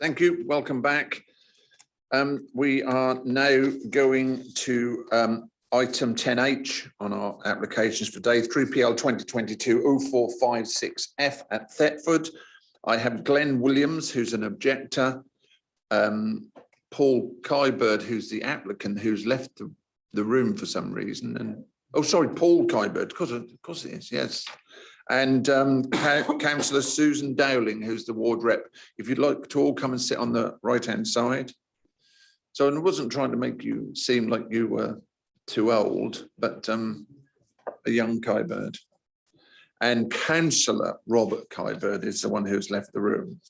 Thank you. Welcome back. We are now going to item 10H on our applications for day 3PL 2022-0456F at Thetford. I have Glenn Williams, who's an objector, Paul Kybird, who's the applicant, who's left the room for some reason, and Paul Kybird, of course it is, yes. And Councillor Susan Dowling, who's the ward rep. If you'd like to all come and sit on the right-hand side. So I wasn't trying to make you seem like you were too old, but a young Kybird. And Councillor Robert Kybird is the one who's left the room.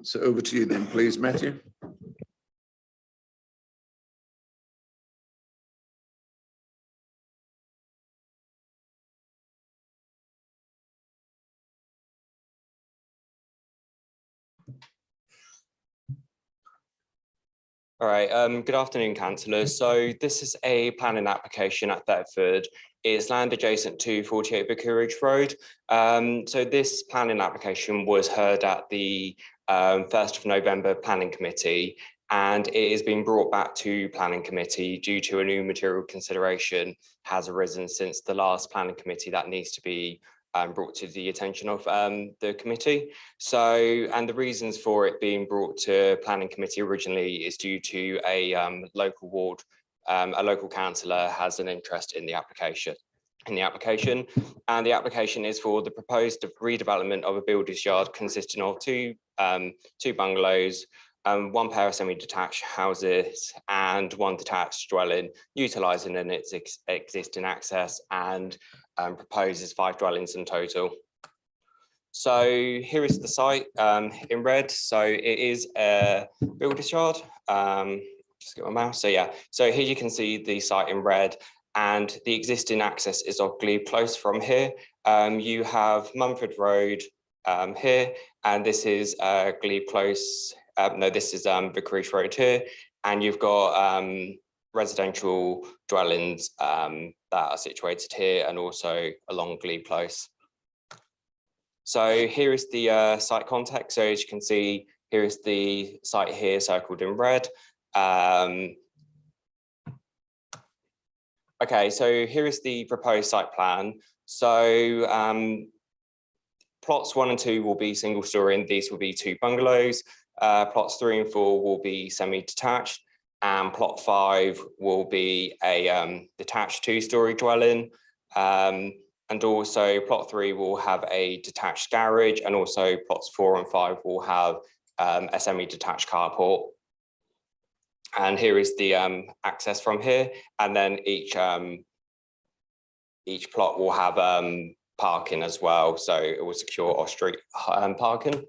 So over to you then, please, Matthew. All right, good afternoon, councillors. So this is a planning application at Thetford. It's land adjacent to 48 Vicarage Road. So this planning application was heard at the 1st of November Planning Committee, and it is being brought back to Planning Committee due to a new material consideration has arisen since the last Planning Committee that needs to be brought to the attention of the committee. So, and the reasons for it being brought to Planning Committee originally is due to a local ward, a local councillor has an interest in the application. And the application is for the proposed redevelopment of a builder's yard consisting of two bungalows, one pair of semi-detached houses and one detached dwelling, utilising in its existing access, and proposes 5 dwellings in total. So here is the site in red. So it is a builder's yard. Just get my mouse. So yeah, so here you can see the site in red, and the existing access is of Glebe Close from here. You have Mumford Road here, and this is Glebe Close. No, this is Vicarage Road here, and you've got residential dwellings that are situated here and also along Glebe Close. So here is the site context. So as you can see, here is the site here circled in red. Okay, so here is the proposed site plan. So plots 1 and 2 will be single story, and these will be 2 bungalows. Plots 3 and 4 will be semi-detached, and plot 5 will be a detached 2-story dwelling. And also plot 3 will have a detached garage, and also plots 4 and 5 will have a semi-detached carport. And here is the access from here, and then each plot will have parking as well, so it will secure off-street parking.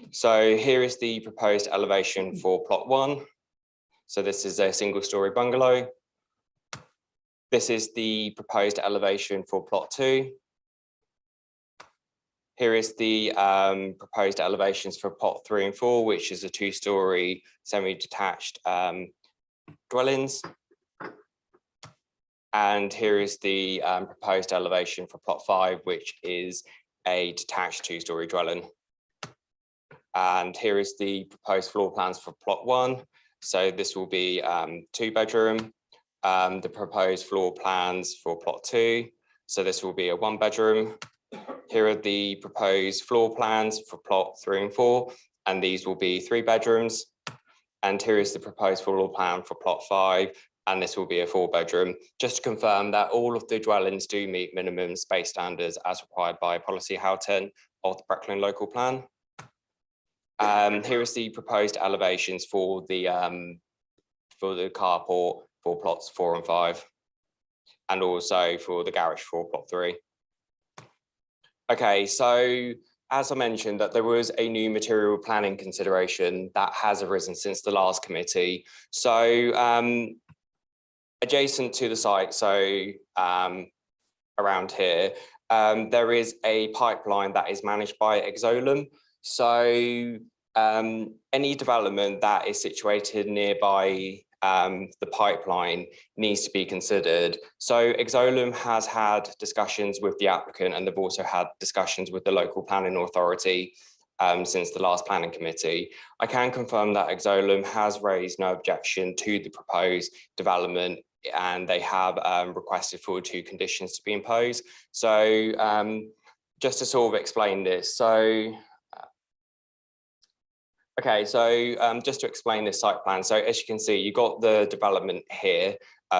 So here is the proposed elevation for plot 1. So this is a single-story bungalow. This is the proposed elevation for plot 2. Here is the proposed elevations for plot 3 and 4, which is a 2-story semi-detached dwellings. And here is the proposed elevation for plot 5, which is a detached 2-story dwelling. And here is the proposed floor plans for plot 1. So this will be 2-bedroom. The proposed floor plans for plot 2. So this will be a 1-bedroom. Here are the proposed floor plans for plot 3 and 4, and these will be 3 bedrooms. And here is the proposed floor plan for plot 5, and this will be a 4-bedroom. Just to confirm that all of the dwellings do meet minimum space standards as required by policy How10 of the Breckland local plan. Here is the proposed elevations for the carport for plots 4 and 5, and also for the garage for plot 3. Okay, so as I mentioned, that there was a new material planning consideration that has arisen since the last committee. So adjacent to the site, so around here, there is a pipeline that is managed by Exolum. So any development that is situated nearby the pipeline needs to be considered. So Exolum has had discussions with the applicant, and they've also had discussions with the local planning authority since the last planning committee. I can confirm that Exolum has raised no objection to the proposed development, and they have requested for 2 conditions to be imposed. So just to sort of explain this, so okay, so just to explain this site plan. So as you can see, you got the development here.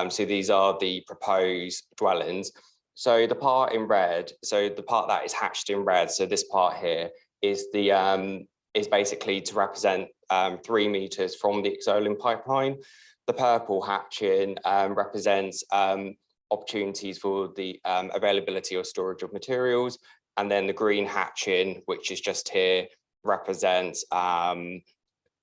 So these are the proposed dwellings. So the part in red, so the part that is hatched in red, so this part here is the is basically to represent 3 meters from the Exolum pipeline. The purple hatching represents opportunities for the availability or storage of materials. And then the green hatching, which is just here, represents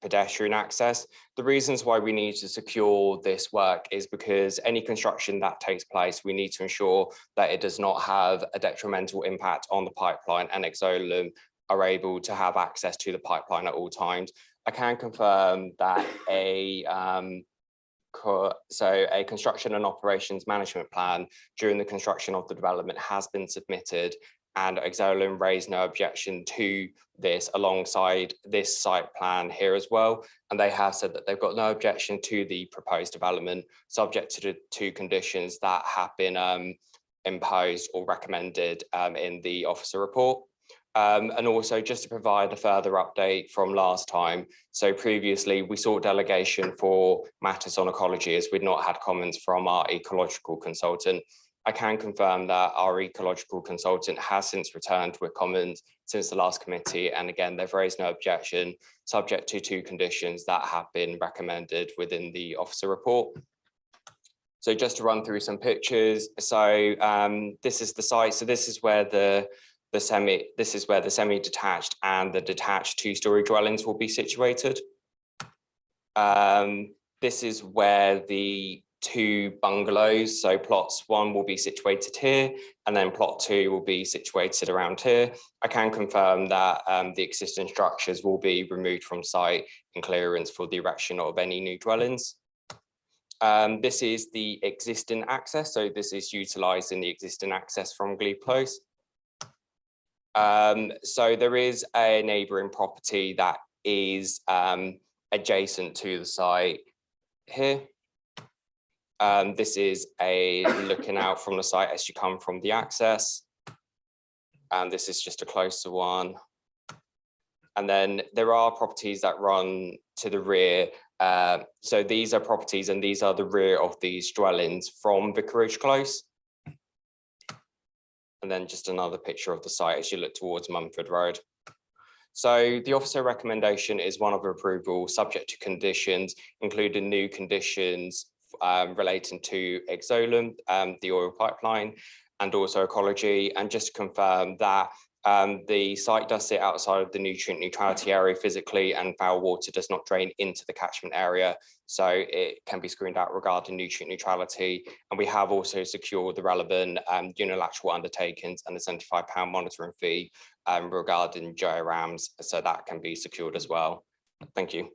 pedestrian access. The reasons why we need to secure this work is because any construction that takes place, we need to ensure that it does not have a detrimental impact on the pipeline, and Exolum are able to have access to the pipeline at all times. I can confirm that a construction and operations management plan during the construction of the development has been submitted, and Exolum raised no objection to this alongside this site plan here as well. And they have said that they've got no objection to the proposed development, subject to the 2 conditions that have been imposed or recommended in the officer report. And also just to provide a further update from last time. So previously we sought delegation for matters on ecology as we'd not had comments from our ecological consultant. I can confirm that our ecological consultant has since returned with comments since the last committee. And again, they've raised no objection, subject to 2 conditions that have been recommended within the officer report. So just to run through some pictures. So this is the site. So this is where the semi-detached and the detached 2-story dwellings will be situated. This is where the 2 bungalows, so plots 1 will be situated here, and then plot 2 will be situated around here. I can confirm that the existing structures will be removed from site in clearance for the erection of any new dwellings. This is the existing access, so this is utilising the existing access from Glebe Close. So there is a neighbouring property that is adjacent to the site here. This is a looking out from the site as you come from the access. And this is just a closer one. And then there are properties that run to the rear. So these are properties, and these are the rear of these dwellings from Vicarage Close. And then just another picture of the site as you look towards Mumford Road. So the officer recommendation is one of approval subject to conditions, including new conditions relating to Exolum, the oil pipeline, and also ecology. And just to confirm that the site does sit outside of the nutrient neutrality area physically, and foul water does not drain into the catchment area. So it can be screened out regarding nutrient neutrality. And we have also secured the relevant unilateral undertakings and the £75 monitoring fee regarding GeoRAMs, so that can be secured as well. Thank you.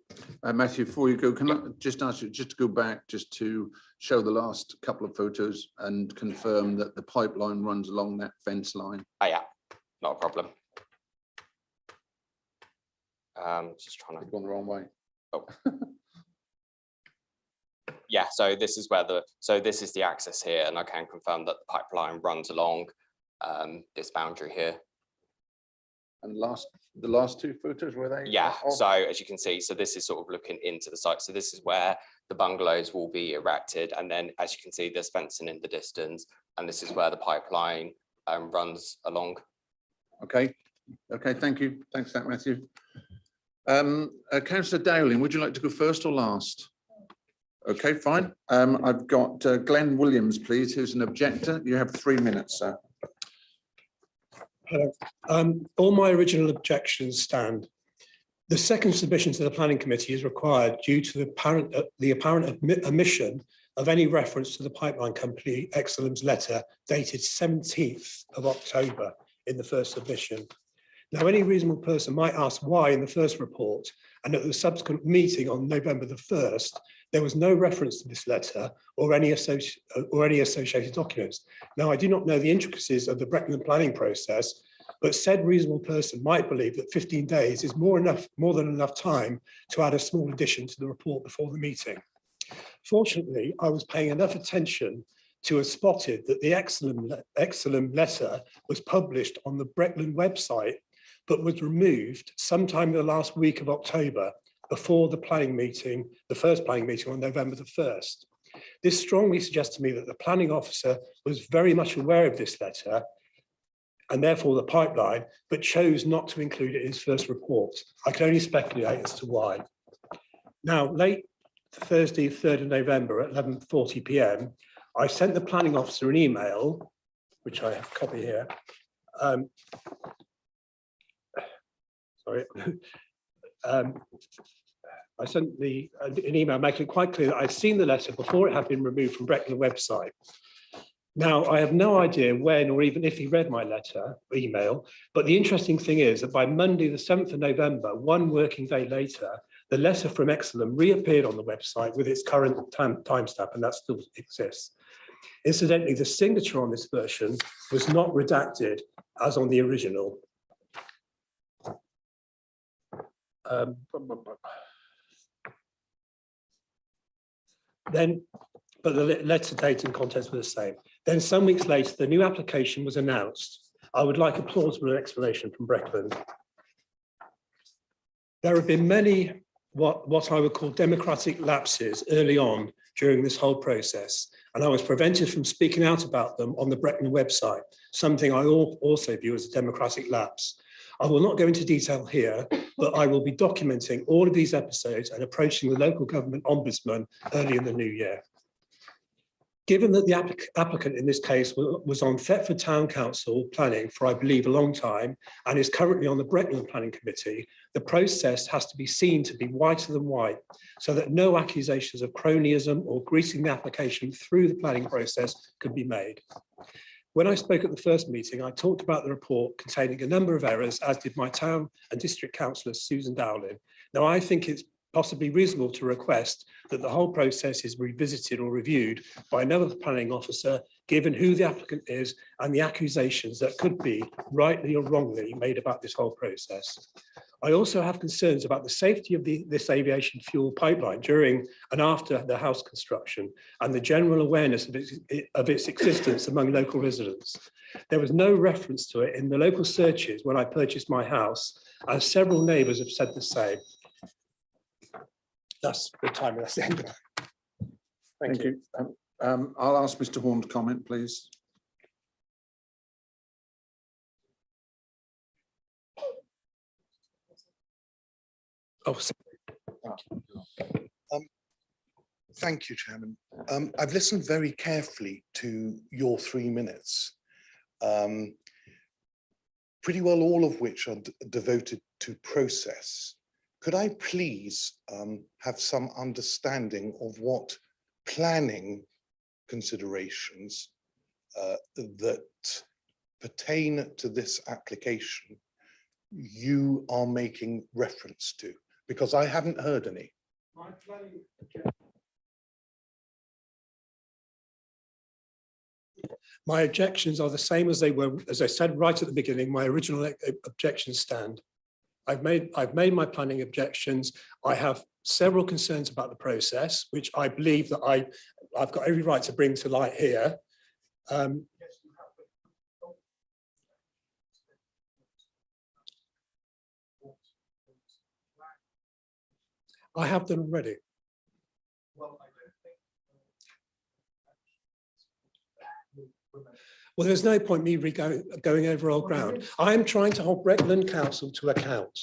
Matthew, before you go, can I just ask you just to go back just to show the last couple of photos and confirm that the pipeline runs along that fence line? Oh, yeah, not a problem. Just trying to go the wrong way. Oh. Yeah, so this is where this is the access here, and I can confirm that the pipeline runs along this boundary here. And the last 2 photos, were they? Yeah, so as you can see, so this is sort of looking into the site. So this is where the bungalows will be erected. And then as you can see, there's fencing in the distance, and this is where the pipeline runs along. Okay, thank you. Thanks for that, Matthew. Councillor Dowling, would you like to go first or last? Okay, fine. I've got Glenn Williams, please, who's an objector. You have 3 minutes, sir. Hello. All my original objections stand. The second submission to the Planning Committee is required due to the apparent omission of any reference to the pipeline company Exolum's letter dated 17th of October in the first submission. Now, any reasonable person might ask why in the first report and at the subsequent meeting on November the 1st, There was no reference to this letter or any associated documents. Now, I do not know the intricacies of the Brecon planning process, but said reasonable person might believe that 15 days is more than enough time to add a small addition to the report before the meeting. Fortunately, I was paying enough attention to have spotted that the excellent letter was published on the Brecon website, but was removed sometime in the last week of October before the planning meeting, the first planning meeting on November the 1st. This strongly suggests to me that the planning officer was very much aware of this letter and therefore the pipeline, but chose not to include it in his first report. I can only speculate as to why. Now, late Thursday, 3rd of November at 11:40 p.m, I sent the planning officer an email, which I have a copy here. I sent an email making it quite clear that I'd seen the letter before it had been removed from Brecon website. Now, I have no idea when or even if he read my letter, email, but the interesting thing is that by Monday, the 7th of November, one working day later, the letter from Exelum reappeared on the website with its current timestamp, and that still exists. Incidentally, the signature on this version was not redacted as on the original. But the letter date and contents were the same. Then some weeks later, the new application was announced. I would like a plausible explanation from Brecon. There have been many what I would call democratic lapses early on during this whole process, and I was prevented from speaking out about them on the Brecon website, something I also view as a democratic lapse. I will not go into detail here, but I will be documenting all of these episodes and approaching the local government ombudsman early in the new year. Given that the applicant in this case was on Thetford Town Council planning for, I believe, a long time and is currently on the Brecon Planning Committee, the process has to be seen to be whiter than white so that no accusations of cronyism or greasing the application through the planning process could be made. When I spoke at the first meeting, I talked about the report containing a number of errors, as did my town and district councillor, Susan Dowling. Now, I think it's possibly reasonable to request that the whole process is revisited or reviewed by another planning officer, given who the applicant is and the accusations that could be rightly or wrongly made about this whole process. I also have concerns about the safety of this aviation fuel pipeline during and after the house construction and the general awareness of its existence among local residents. There was no reference to it in the local searches when I purchased my house, and several neighbours have said the same. That's the time. That's the end of it. Thank you. I'll ask Mr. Horn to comment, please. Oh, sorry. Thank you, Chairman. I've listened very carefully to your 3 minutes, pretty well all of which are devoted to process. Could I please have some understanding of what planning considerations that pertain to this application you are making reference to? Because I haven't heard any. My objections are the same as they were, as I said right at the beginning. My original objections stand. I've made my planning objections. I have several concerns about the process, which I believe that I've got every right to bring to light here. I have them already. Well, there's no point me going over old ground. I'm trying to hold Brecon Council to account,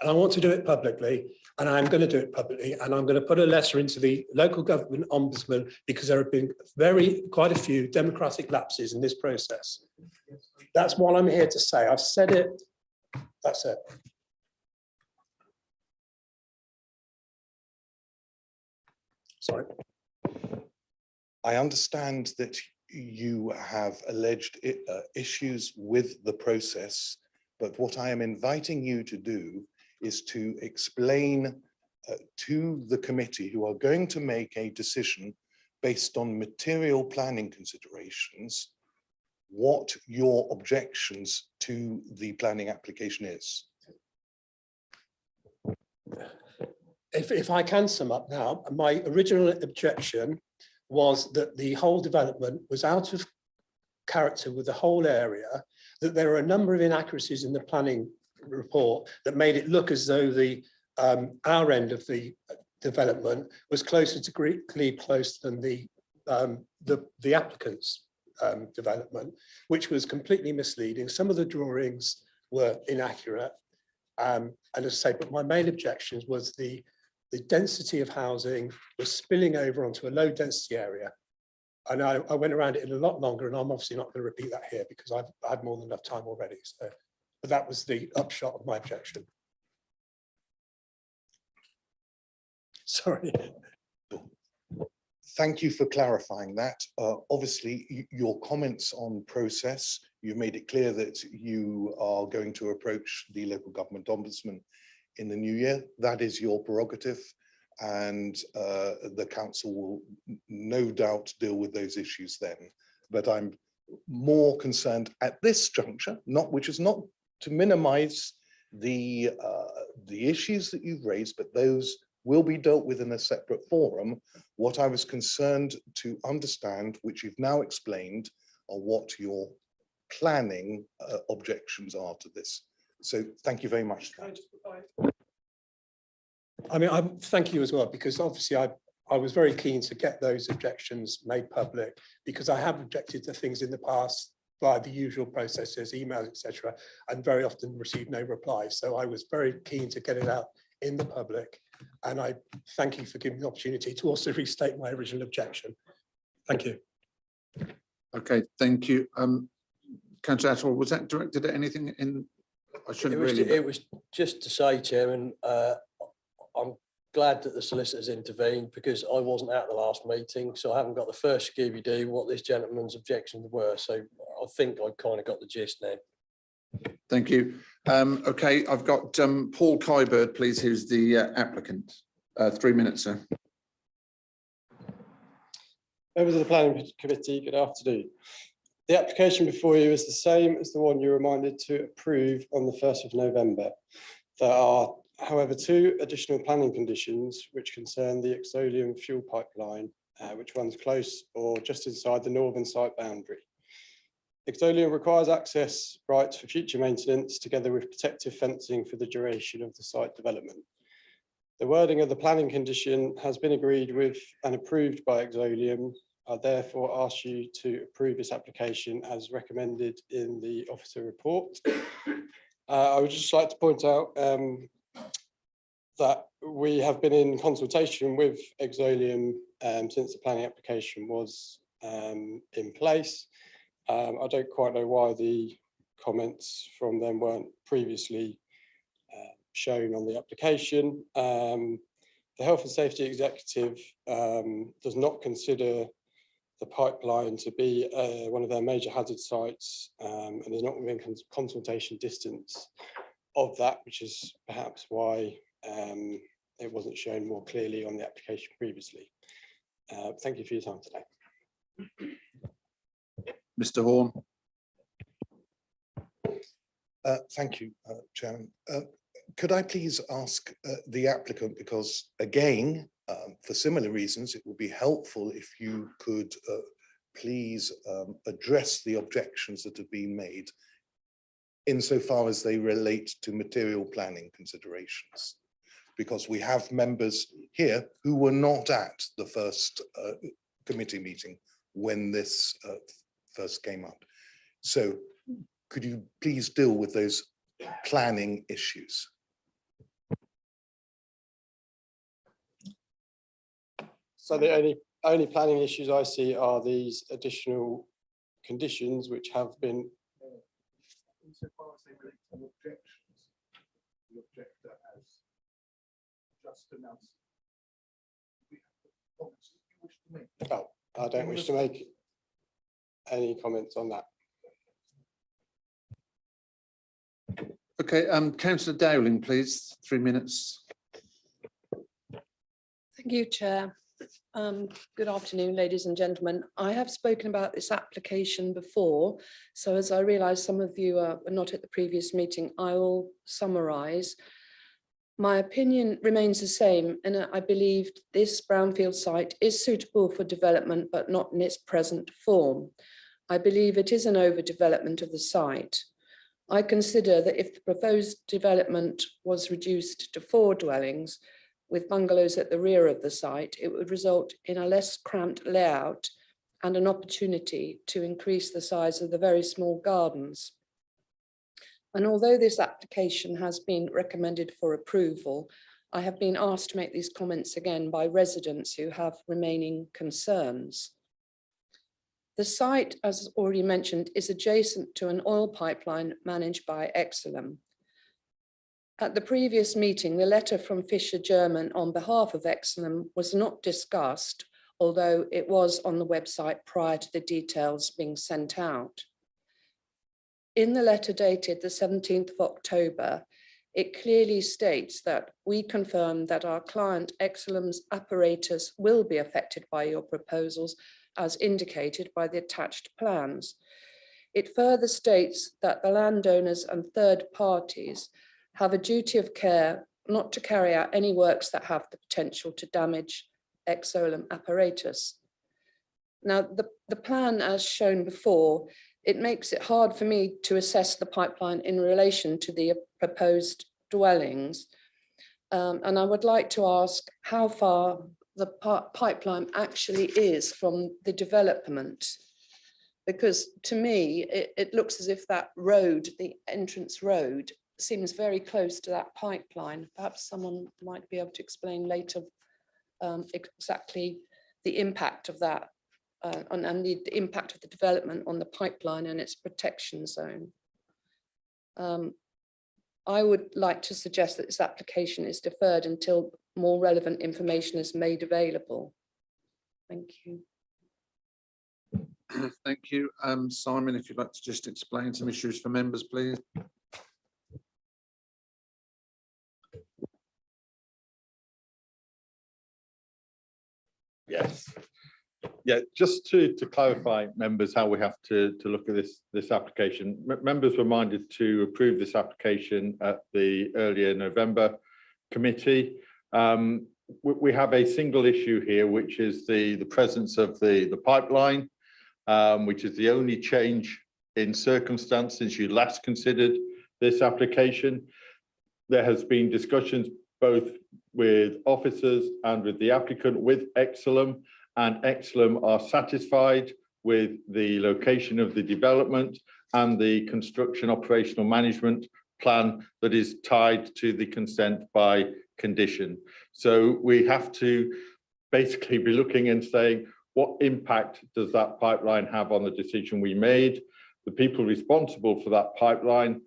and I want to do it publicly, and I'm going to do it publicly, and I'm going to put a letter into the local government ombudsman because there have been quite a few democratic lapses in this process. That's what I'm here to say. I've said it. That's it. Sorry. I understand that you have alleged issues with the process, but what I am inviting you to do is to explain to the committee, who are going to make a decision based on material planning considerations, what your objections to the planning application is. If I can sum up now, my original objection was that the whole development was out of character with the whole area, that there are a number of inaccuracies in the planning report that made it look as though the our end of the development was closer to Glebe Close than the applicant's development, which was completely misleading. Some of the drawings were inaccurate. And as I say, but my main objections was the density of housing was spilling over onto a low density area. And I went around it in a lot longer, and I'm obviously not going to repeat that here because I've had more than enough time already. So, but that was the upshot of my objection. Sorry. Thank you for clarifying that. Obviously, your comments on process, you've made it clear that you are going to approach the local government ombudsman in the new year. That is your prerogative, and the council will no doubt deal with those issues then. But I'm more concerned at this juncture, which is not to minimize the issues that you've raised, but those will be dealt with in a separate forum. What I was concerned to understand, which you've now explained, are what your planning objections are to this. So thank you very much. I mean, thank you as well, because obviously I was very keen to get those objections made public, because I have objected to things in the past via the usual processes, emails, etc., and very often received no reply. So I was very keen to get it out in the public. And I thank you for giving me the opportunity to also restate my original objection. Thank you. Okay, thank you. Councillor Atwell, was that directed at anything in? I shouldn't really. It was just to say, Chairman, I'm glad that the solicitors intervened, because I wasn't at the last meeting, so I haven't got the first Scooby-Doo what this gentleman's objections were. So I think I kind of got the gist now. Thank you. Okay, I've got Paul Kybird, please, who's the applicant. 3 minutes, sir. Members of the Planning Committee, good afternoon. The application before you is the same as the one you were reminded to approve on the 1st of November. There are, however, 2 additional planning conditions which concern the Exolium fuel pipeline, which runs close or just inside the northern site boundary. Exolium requires access rights for future maintenance, together with protective fencing for the duration of the site development. The wording of the planning condition has been agreed with and approved by Exolium. I therefore ask you to approve this application as recommended in the officer report. I would just like to point out that we have been in consultation with Exolium since the planning application was in place. I don't quite know why the comments from them weren't previously shown on the application. The Health and Safety Executive does not consider the pipeline to be one of their major hazard sites, and is not within consultation distance of that, which is perhaps why it wasn't shown more clearly on the application previously. Thank you for your time today. Mr. Horn. Thank you, Chairman. Could I please ask the applicant, because again, for similar reasons, it would be helpful if you could please address the objections that have been made insofar as they relate to material planning considerations, because we have members here who were not at the first committee meeting when this first came up. So could you please deal with those planning issues? So the only planning issues I see are these additional conditions which have been. Insofar as they relate to objections, the objector has just announced. Oh, I don't wish to make any comments on that. Okay, Councillor Dowling, please, 3 minutes. Thank you, Chair. Good afternoon, ladies and gentlemen. I have spoken about this application before, so as I realise some of you are not at the previous meeting, I will summarise. My opinion remains the same, and I believe this brownfield site is suitable for development, but not in its present form. I believe it is an overdevelopment of the site. I consider that if the proposed development was reduced to 4 dwellings, with bungalows at the rear of the site, it would result in a less cramped layout and an opportunity to increase the size of the very small gardens. And although this application has been recommended for approval, I have been asked to make these comments again by residents who have remaining concerns. The site, as already mentioned, is adjacent to an oil pipeline managed by Exolum. At the previous meeting, the letter from Fisher German on behalf of Exolum was not discussed, although it was on the website prior to the details being sent out. In the letter dated the 17th of October, it clearly states that we confirm that our client Exolum's apparatus will be affected by your proposals as indicated by the attached plans. It further states that the landowners and third parties have a duty of care not to carry out any works that have the potential to damage Exolum apparatus. Now, the plan as shown before, it makes it hard for me to assess the pipeline in relation to the proposed dwellings. And I would like to ask how far the pipeline actually is from the development. Because to me, it looks as if that road, the entrance road, seems very close to that pipeline. Perhaps someone might be able to explain later exactly the impact of that and the impact of the development on the pipeline and its protection zone. I would like to suggest that this application is deferred until more relevant information is made available. Thank you. Thank you. Simon, if you'd like to just explain some issues for members, please. Yes. Yeah, just to clarify, members, how we have to look at this application. Members were minded to approve this application at the earlier November committee. We have a single issue here, which is the presence of the pipeline, which is the only change in circumstance since you last considered this application. There has been discussions both with officers and with the applicant, with Exolum, and Exolum are satisfied with the location of the development and the construction operational management plan that is tied to the consent by condition. So we have to basically be looking and saying, what impact does that pipeline have on the decision we made? The people responsible for that pipeline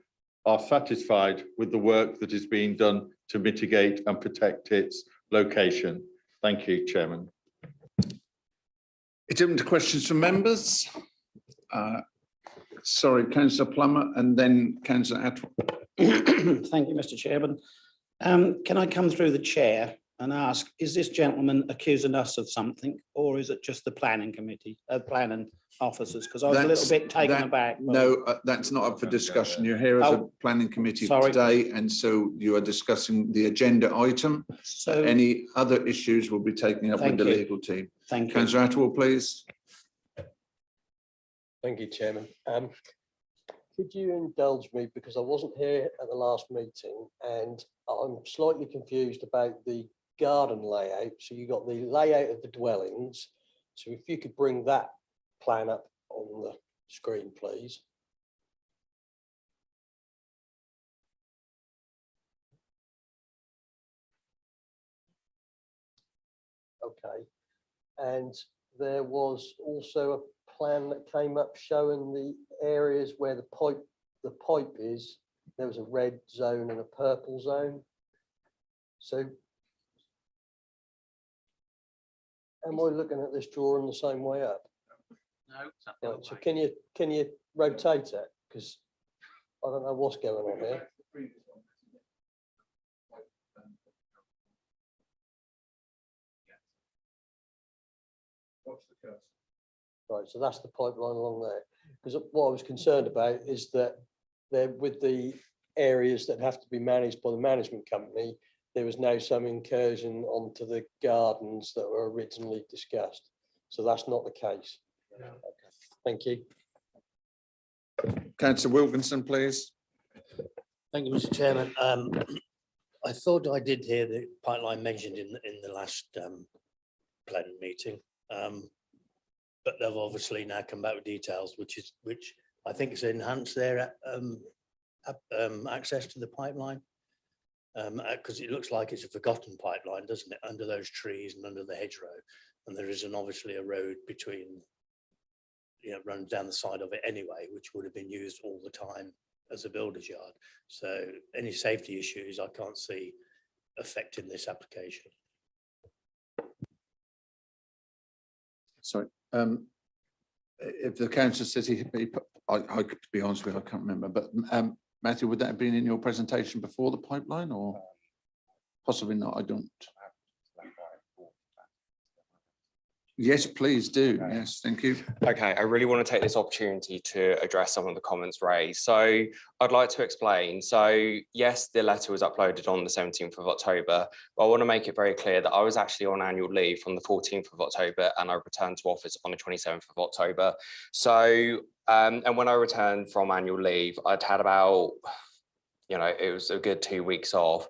are satisfied with the work that is being done to mitigate and protect its location. Thank you, Chairman. It's open to questions from members. Sorry, Councillor Plummer and then Councillor Attwood. Thank you, Mr. Chairman. Can I come through the chair and ask, is this gentleman accusing us of something, or is it just the planning committee, planning officers? Because I was a little bit taken aback. No, that's not up for discussion. You're here as a planning committee today, and so you are discussing the agenda item. So any other issues will be taken up with the legal team. Thank you. Councillor Attwood, please. Thank you, Chairman. Could you indulge me, because I wasn't here at the last meeting and I'm slightly confused about the garden layout. So you got the layout of the dwellings. So if you could bring that plan up on the screen, please. Okay. And there was also a plan that came up showing the areas where the pipe is. There was a red zone and a purple zone. So am I looking at this drawing the same way up? No. Right, so can you rotate it? Because I don't know what's going on here. Right, so that's the pipeline along there. Because what I was concerned about is that there, with the areas that have to be managed by the management company, there was now some incursion onto the gardens that were originally discussed. So that's not the case. Okay. Thank you. Councillor Wilkinson, please. Thank you, Mr. Chairman. I thought I did hear the pipeline mentioned in the last planning meeting. But they've obviously now come back with details, which I think is enhanced their access to the pipeline. Because it looks like it's a forgotten pipeline, doesn't it, under those trees and under the hedgerow. And there is obviously a road between, runs down the side of it anyway, which would have been used all the time as a builder's yard. So any safety issues I can't see affecting this application. Sorry. If the councillor says I could be honest with you, I can't remember, but Matthew, would that have been in your presentation before the pipeline or possibly not? I don't. Yes, please do. Yes, thank you. Okay, I really want to take this opportunity to address some of the comments raised. So I'd like to explain. So yes, the letter was uploaded on the 17th of October, but I want to make it very clear that I was actually on annual leave from the 14th of October and I returned to office on the 27th of October. So, and when I returned from annual leave, I'd had about, it was a good 2 weeks off.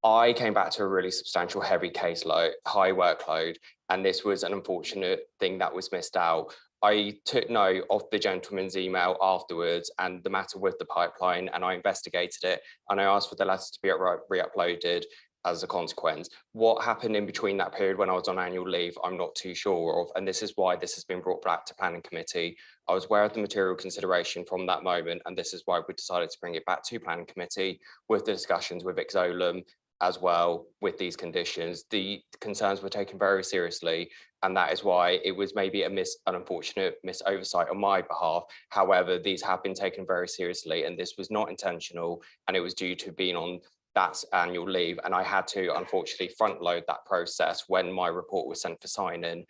I came back to a really substantial heavy caseload, high workload, and this was an unfortunate thing that was missed out. I took note of the gentleman's email afterwards and the matter with the pipeline, and I investigated it, and I asked for the letter to be re-uploaded as a consequence. What happened in between that period when I was on annual leave, I'm not too sure of, and this is why this has been brought back to planning committee. I was aware of the material consideration from that moment, and this is why we decided to bring it back to planning committee with the discussions with Exolum as well with these conditions. The concerns were taken very seriously, and that is why it was maybe an unfortunate oversight on my behalf. However, these have been taken very seriously, and this was not intentional, and it was due to being on that annual leave, and I had to unfortunately front load that process when my report was sent for sign-in.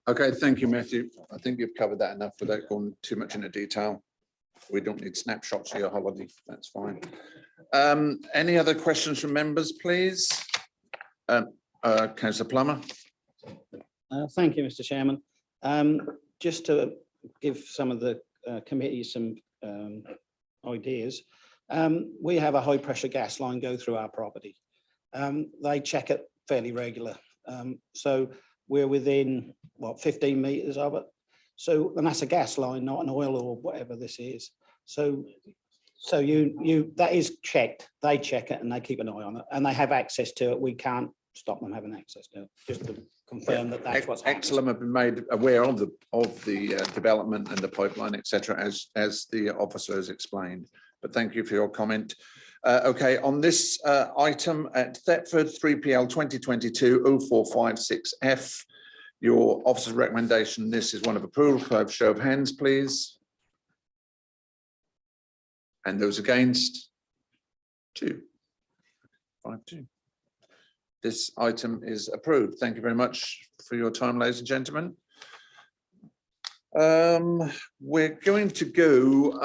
Okay, thank you, Matthew. I think you've covered that enough without going too much into detail. We don't need snapshots of your holiday. That's fine. Any other questions from members, please? Councillor Plummer. Thank you, Mr. Chairman. Just to give some of the committee some ideas, we have a high pressure gas line go through our property. They check it fairly regular. So we're within, 15 metres of it. So, and that's a gas line, not an oil or whatever this is. So that is checked. They check it and they keep an eye on it, and they have access to it. We can't stop them having access to it. Just to confirm that that's what's happening. Exolum have been made aware of the development and the pipeline, etc., as the officer has explained. But thank you for your comment. Okay, on this item at Thetford 3PL 2022-0456F, your officer's recommendation, this is one of approval. Could I have a show of hands, please? And those against? 2. 5-2. This item is approved. Thank you very much for your time, ladies and gentlemen. We're going to go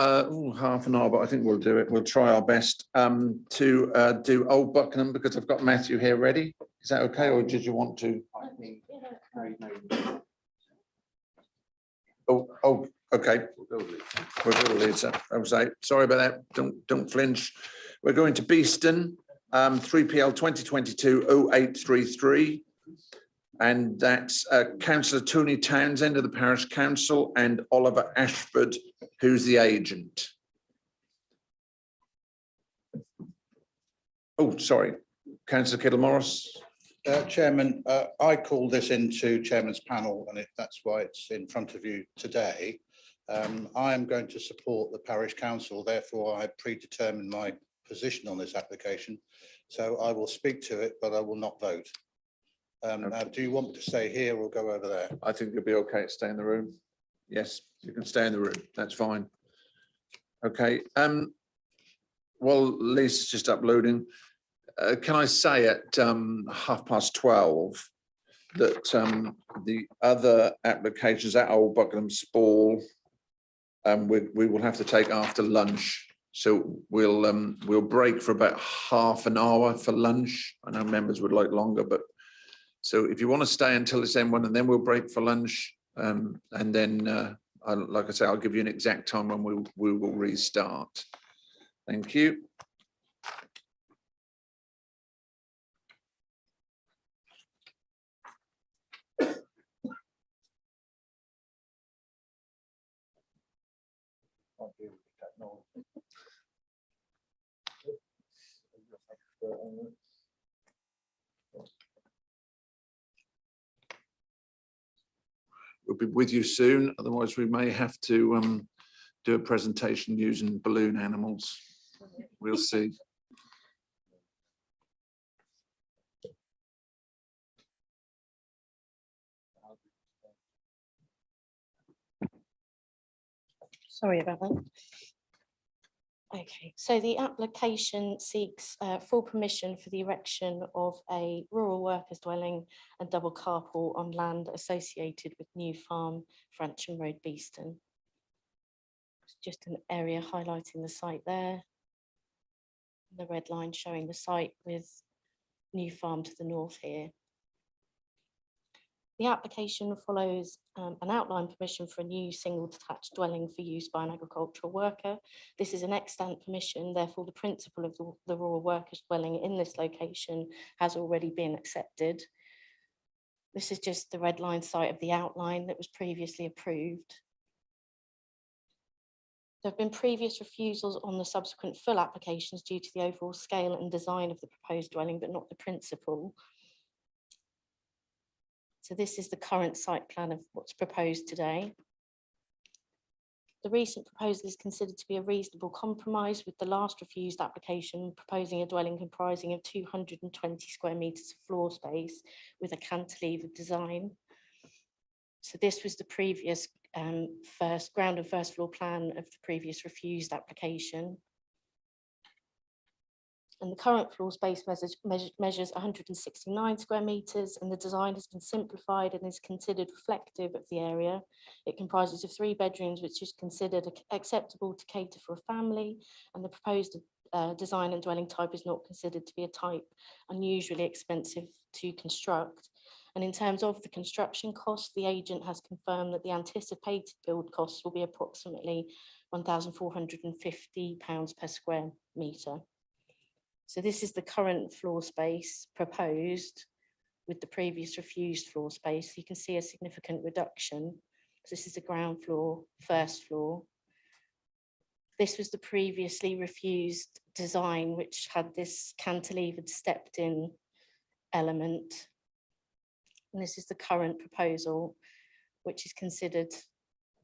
half an hour, but I think we'll do it. We'll try our best to do Old Buckingham, because I've got Matthew here ready. Is that okay, or did you want to? Oh, okay. We'll go to Leeds. Sorry about that. Don't flinch. We're going to Beeston, 3PL 2022-0833. And that's Councillor Tony Townsend of the Parish Council and Oliver Ashford, who's the agent. Oh, sorry. Councillor Kittle-Morris. Chairman, I called this into Chairman's panel, and that's why it's in front of you today. I am going to support the Parish Council, therefore I predetermined my position on this application. So I will speak to it, but I will not vote. Now, do you want me to stay here or go over there? I think you'll be okay to stay in the room. Yes, you can stay in the room. That's fine. Okay. Well, Lisa's just uploading. Can I say at 12:30, that the other applications at Old Buckingham Spall, we will have to take after lunch. So we'll break for about half an hour for lunch. I know members would like longer, but so if you want to stay until this end one, and then we'll break for lunch, and then like I say, I'll give you an exact time when we will restart. Thank you. We'll be with you soon. Otherwise, we may have to do a presentation using balloon animals. We'll see. Sorry about that. Okay, so the application seeks full permission for the erection of a rural workers dwelling and double carport on land associated with New Farm, Fransham Road, Beeston. It's just an area highlighting the site there. The red line showing the site with New Farm to the north here. The application follows an outline permission for a new single detached dwelling for use by an agricultural worker. This is an extant permission, therefore the principle of the rural workers dwelling in this location has already been accepted. This is just the red line site of the outline that was previously approved. There have been previous refusals on the subsequent full applications due to the overall scale and design of the proposed dwelling, but not the principle. So this is the current site plan of what's proposed today. The recent proposal is considered to be a reasonable compromise, with the last refused application proposing a dwelling comprising of 220 square metres of floor space with a cantilevered design. So this was the previous ground and first floor plan of the previous refused application. And the current floor space measures 169 square metres, and the design has been simplified and is considered reflective of the area. It comprises of 3 bedrooms, which is considered acceptable to cater for a family, and the proposed design and dwelling type is not considered to be a type unusually expensive to construct. And in terms of the construction cost, the agent has confirmed that the anticipated build costs will be approximately £1,450 per square metre. So this is the current floor space proposed with the previous refused floor space. You can see a significant reduction. This is the ground floor, first floor. This was the previously refused design, which had this cantilevered stepped in element. And this is the current proposal, which is considered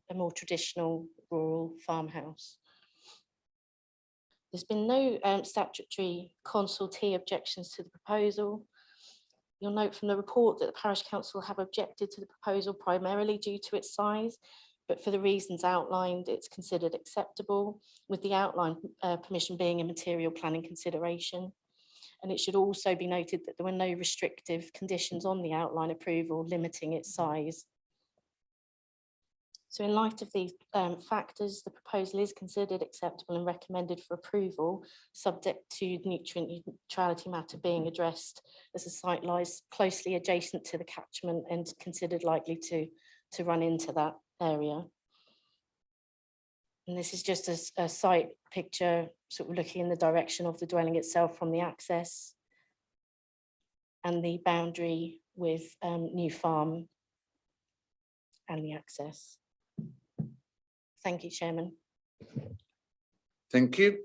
a more traditional rural farmhouse. There's been no statutory consultee objections to the proposal. You'll note from the report that the Parish Council have objected to the proposal primarily due to its size, but for the reasons outlined, it's considered acceptable, with the outline permission being a material planning consideration. And it should also be noted that there were no restrictive conditions on the outline approval limiting its size. So in light of these factors, the proposal is considered acceptable and recommended for approval, subject to nutrient neutrality matter being addressed, as the site lies closely adjacent to the catchment and considered likely to run into that area. And this is just a site picture, sort of looking in the direction of the dwelling itself from the access and the boundary with New Farm and the access. Thank you, Chairman. Thank you.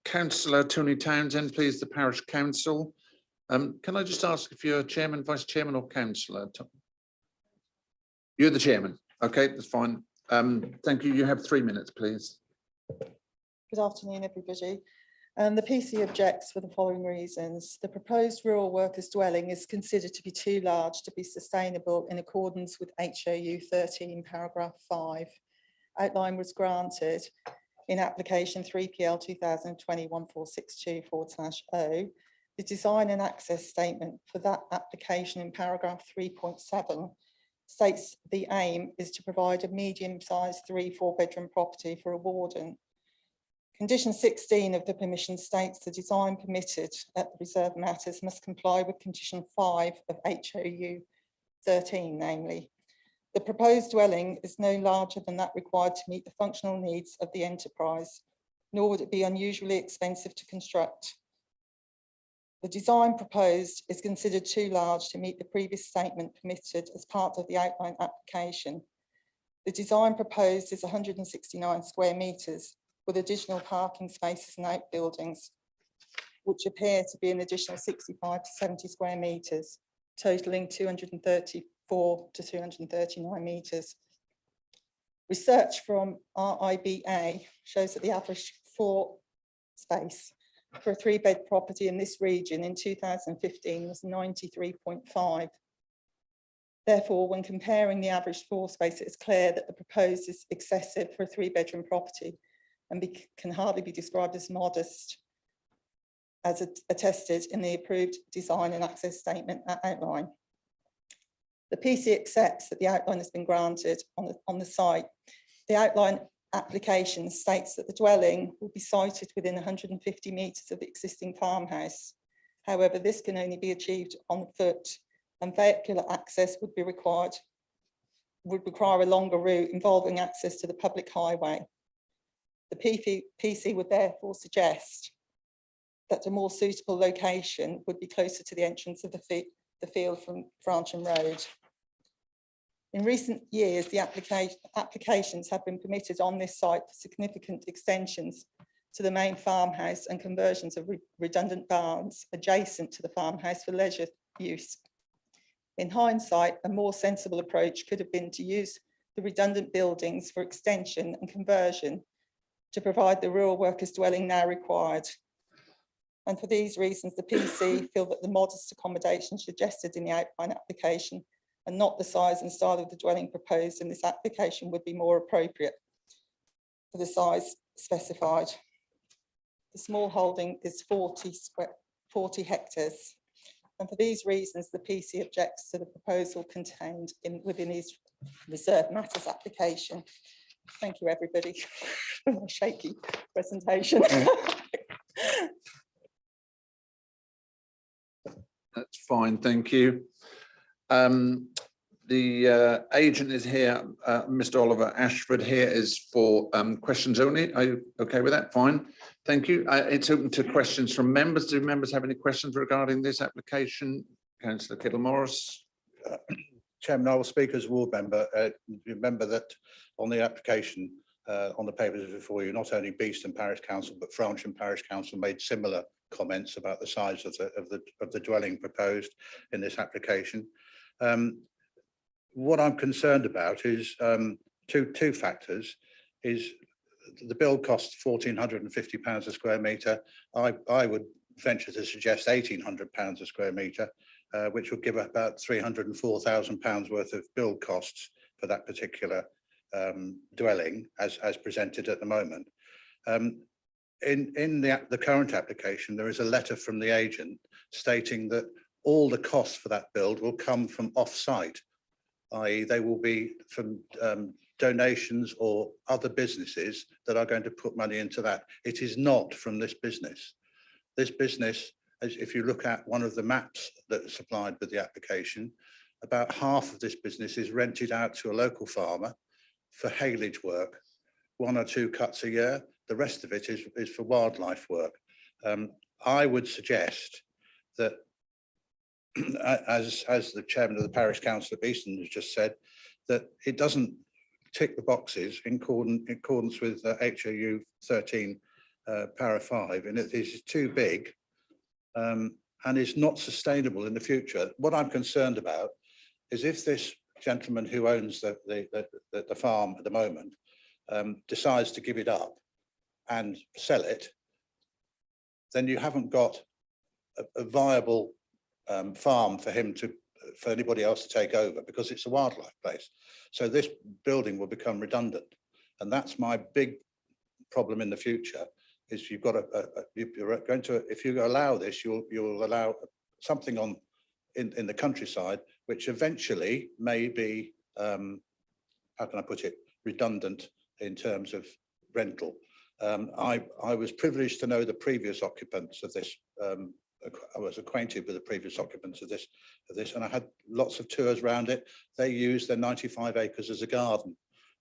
Councillor Tony Townsend, please, the Parish Council. Can I just ask if you're Chairman, Vice Chairman or Councillor? You're the Chairman. Okay, that's fine. Thank you. You have 3 minutes, please. Good afternoon, everybody. The PC objects for the following reasons. The proposed rural workers dwelling is considered to be too large to be sustainable in accordance with HOU 13 paragraph 5. Outline was granted in application 3PL 2020-1462/0, The design and access statement for that application in paragraph 3.7 states the aim is to provide a medium-sized 3-4-bedroom property for a warden. Condition 16 of the permission states the design permitted at the reserved matters must comply with condition 5 of HOU 13, namely, the proposed dwelling is no larger than that required to meet the functional needs of the enterprise, nor would it be unusually expensive to construct. The design proposed is considered too large to meet the previous statement permitted as part of the outline application. The design proposed is 169 square metres with additional parking spaces and outbuildings, which appear to be an additional 65 to 70 square metres, totaling 234 to 239 metres. Research from RIBA shows that the average floor space for a 3-bed property in this region in 2015 was 93.5. Therefore, when comparing the average floor space, it's clear that the proposed is excessive for a 3-bedroom property and can hardly be described as modest, as attested in the approved design and access statement outline. The PC accepts that the outline has been granted on the site. The outline application states that the dwelling will be sited within 150 metres of the existing farmhouse. However, this can only be achieved on foot, and vehicular access would require a longer route involving access to the public highway. The PC would therefore suggest that a more suitable location would be closer to the entrance of the field from Fransham Road. In recent years, the applications have been permitted on this site for significant extensions to the main farmhouse and conversions of redundant barns adjacent to the farmhouse for leisure use. In hindsight, a more sensible approach could have been to use the redundant buildings for extension and conversion to provide the rural workers' dwelling now required. And for these reasons, the PC feel that the modest accommodation suggested in the outline application and not the size and style of the dwelling proposed in this application would be more appropriate for the size specified. The small holding is 40 hectares. And for these reasons, the PC objects to the proposal contained within his reserved matters application. Thank you, everybody, for my shaky presentation. That's fine, thank you. The agent is here, Mr. Oliver Ashford here is for questions only. Are you okay with that? Fine, thank you. It's open to questions from members. Do members have any questions regarding this application? Councillor Kittle-Morris. Chairman, I will speak as a ward member. Remember that on the application, on the papers before you, not only Beeston Parish Council, but Fransham Parish Council made similar comments about the size of the dwelling proposed in this application. What I'm concerned about is two factors. Is the build cost £1,450 a square metre. I would venture to suggest £1,800 a square metre, which would give about £304,000 worth of build costs for that particular dwelling as presented at the moment. In the current application, there is a letter from the agent stating that all the costs for that build will come from off-site, i.e. they will be from donations or other businesses that are going to put money into that. It is not from this business. This business, as if you look at one of the maps that are supplied with the application, about half of this business is rented out to a local farmer for haylage work, 1 or 2 cuts a year. The rest of it is for wildlife work. I would suggest that, as the chairman of the parish council at Beeston has just said, that it doesn't tick the boxes in accordance with HOU 13 para 5, and it is too big and is not sustainable in the future. What I'm concerned about is if this gentleman who owns the farm at the moment decides to give it up and sell it, then you haven't got a viable farm for anybody else to take over, because it's a wildlife place. So this building will become redundant, and that's my big problem in the future, is you've got you're going to, if you allow this, you'll allow something on in the countryside, which eventually may be, how can I put it, redundant in terms of rental. I was privileged to know the previous occupants of this. I was acquainted with the previous occupants of this, and I had lots of tours around it. They used their 95 acres as a garden,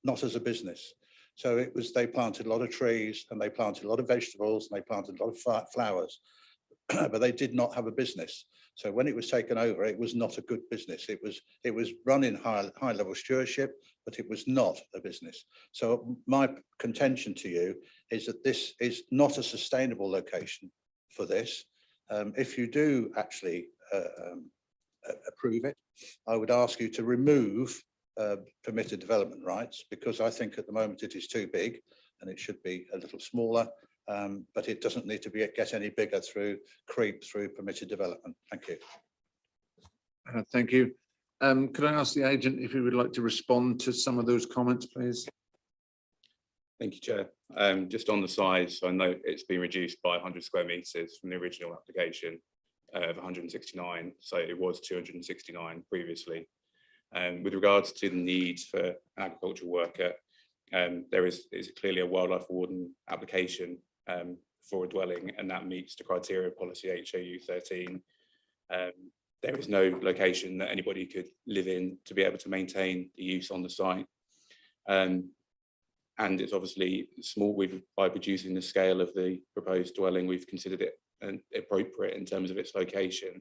not as a business. So it was, they planted a lot of trees and they planted a lot of vegetables and they planted a lot of flowers, but they did not have a business. So when it was taken over, it was not a good business. It was run in high level stewardship, but it was not a business. So my contention to you is that this is not a sustainable location for this. If you do actually approve it, I would ask you to remove permitted development rights, because I think at the moment it is too big and it should be a little smaller, but it doesn't need to get any bigger through creep through permitted development. Thank you. Thank you. Could I ask the agent if he would like to respond to some of those comments, please? Thank you, Chair. Just on the size, I know it's been reduced by 100 square metres from the original application of 169, so it was 269 previously. With regards to the needs for an agricultural worker, there is clearly a wildlife warden application for a dwelling, and that meets the criteria of policy HOU 13. There is no location that anybody could live in to be able to maintain the use on the site. And it's obviously small. By reducing the scale of the proposed dwelling, we've considered it appropriate in terms of its location.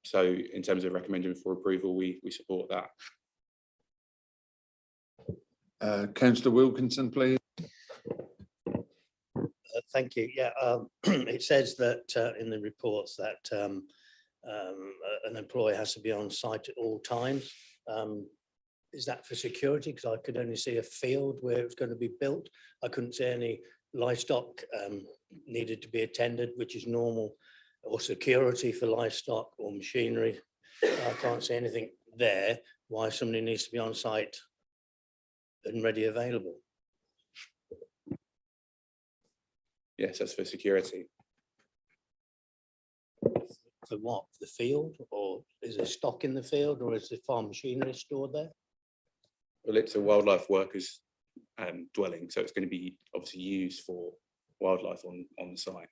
So in terms of recommending for approval, we support that. Councillor Wilkinson, please. Thank you. Yeah, it says that in the reports that an employee has to be on site at all times. Is that for security? Because I could only see a field where it's going to be built. I couldn't see any livestock needed to be attended, which is normal, or security for livestock or machinery. I can't see anything there why somebody needs to be on site and ready available. Yes, that's for security. For what? The field? Or is there stock in the field, or is the farm machinery stored there? Well, it's a wildlife workers dwelling, so it's going to be obviously used for wildlife on the site.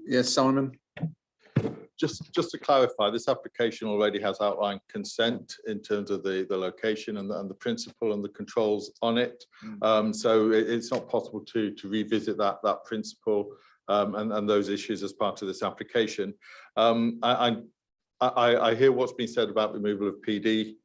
Yes, Simon. Just to clarify, this application already has outlined consent in terms of the location and the principle and the controls on it. So it's not possible to revisit that principle and those issues as part of this application. I hear what's been said about removal of PD